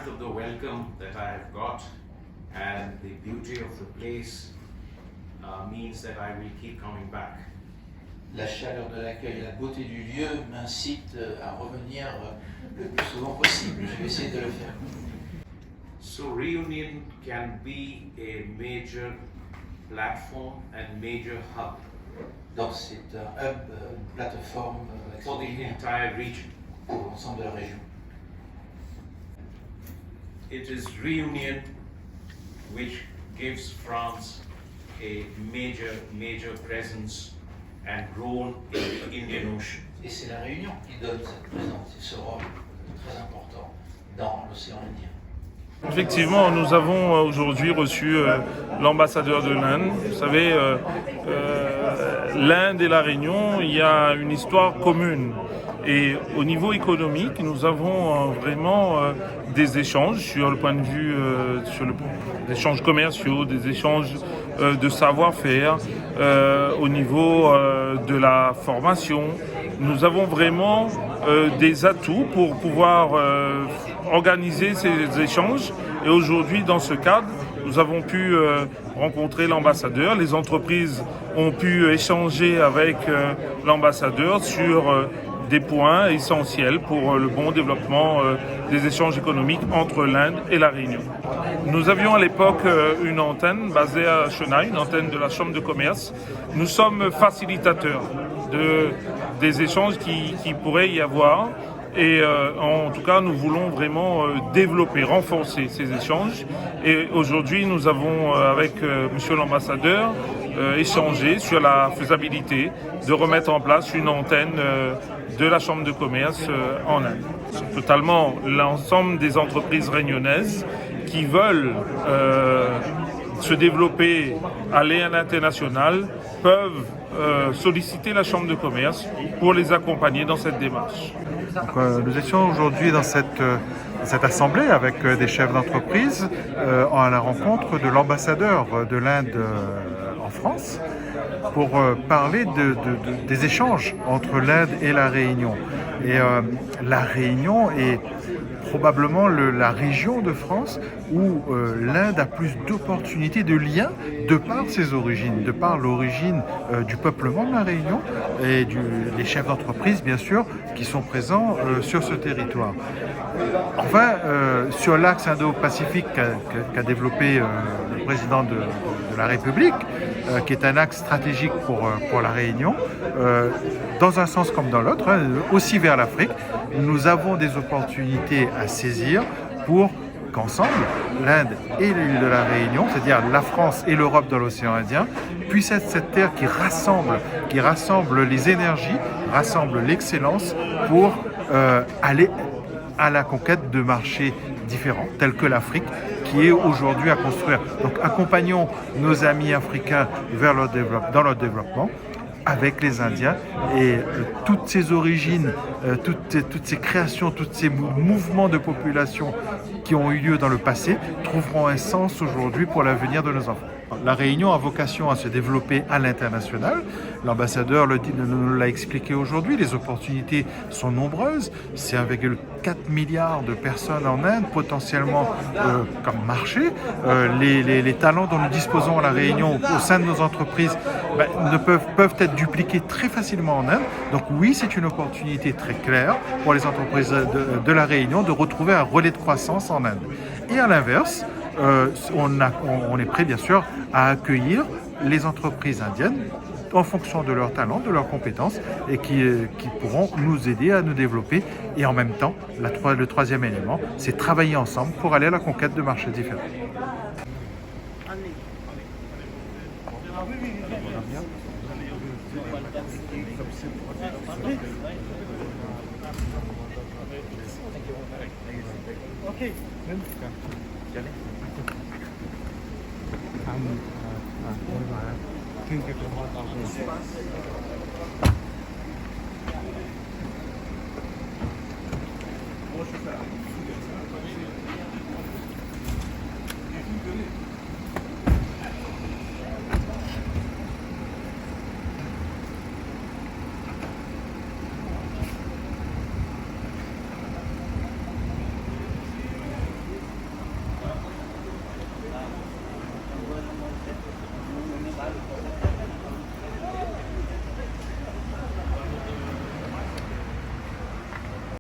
warmth of the welcome that I have got and the beauty of the place means that I will keep coming back. La chaleur de l'accueil et la beauté du lieu m'incitent à revenir le plus souvent possible. Je vais essayer de le faire. So Reunion can be a major platform and major hub Donc c'est un hub, une plateforme for the extraordinaire entire region. pour l'ensemble de la région. It is Reunion which gives France a major presence and role in the Indian Ocean. Et c'est la Réunion qui donne cette présence et ce rôle très important dans l'océan Indien. Effectivement, nous avons aujourd'hui reçu l'ambassadeur de l'Inde. Vous savez, l'Inde et la Réunion, il y a une histoire commune. Et au niveau économique, nous avons vraiment des échanges sur le point de vue, des échanges commerciaux, des échanges de savoir-faire, au niveau de la formation. Nous avons vraiment des atouts pour pouvoir organiser ces échanges. Et aujourd'hui, dans ce cadre, nous avons pu rencontrer l'ambassadeur. Les entreprises ont pu échanger avec l'ambassadeur sur des points essentiels pour le bon développement des échanges économiques entre l'Inde et la Réunion. Nous avions à l'époque une antenne basée à Chennai, une antenne de la Chambre de commerce. Nous sommes facilitateurs des échanges qui pourraient y avoir. Et en tout cas, nous voulons vraiment développer, renforcer ces échanges. Et aujourd'hui, nous avons, avec monsieur l'ambassadeur, échangé sur la faisabilité de remettre en place une antenne de la Chambre de commerce en Inde. Totalement l'ensemble des entreprises réunionnaises qui veulent se développer à l'international peuvent solliciter la Chambre de commerce pour les accompagner dans cette démarche. Donc, nous étions aujourd'hui dans cette assemblée avec des chefs d'entreprise à la rencontre de l'ambassadeur de l'Inde en France pour parler des échanges entre l'Inde et la Réunion. Et la Réunion est probablement la région de France où l'Inde a plus d'opportunités, de liens, de par ses origines, de par l'origine du peuplement de la Réunion et des chefs d'entreprise, bien sûr, qui sont présents sur ce territoire. Enfin, sur l'axe Indo-Pacifique qu'a développé le président de la République, qui est un axe stratégique pour la Réunion, dans un sens comme dans l'autre, aussi vers l'Afrique, nous avons des opportunités à saisir pour qu'ensemble, l'Inde et l'île de la Réunion, c'est-à-dire la France et l'Europe dans l'océan Indien, puissent être cette terre qui rassemble les énergies, rassemble l'excellence pour aller à la conquête de marchés différents, tels que l'Afrique, qui est aujourd'hui à construire. Donc accompagnons nos amis africains dans leur développement avec les Indiens et toutes ces origines, toutes ces créations, tous ces mouvements de population qui ont eu lieu dans le passé trouveront un sens aujourd'hui pour l'avenir de nos enfants. La Réunion a vocation à se développer à l'international. L'ambassadeur nous l'a expliqué aujourd'hui, les opportunités sont nombreuses. C'est 1,4 milliard de personnes en Inde, potentiellement comme marché. Les talents dont nous disposons à La Réunion au sein de nos entreprises peuvent être dupliqués très facilement en Inde. Donc oui, c'est une opportunité très claire pour les entreprises de La Réunion de retrouver un relais de croissance en Inde. Et à l'inverse, on est prêt bien sûr à accueillir les entreprises indiennes en fonction de leurs talents, de leurs compétences et qui pourront nous aider à nous développer. Et en même temps, le troisième élément, c'est travailler ensemble pour aller à la conquête de marchés différents. Okay.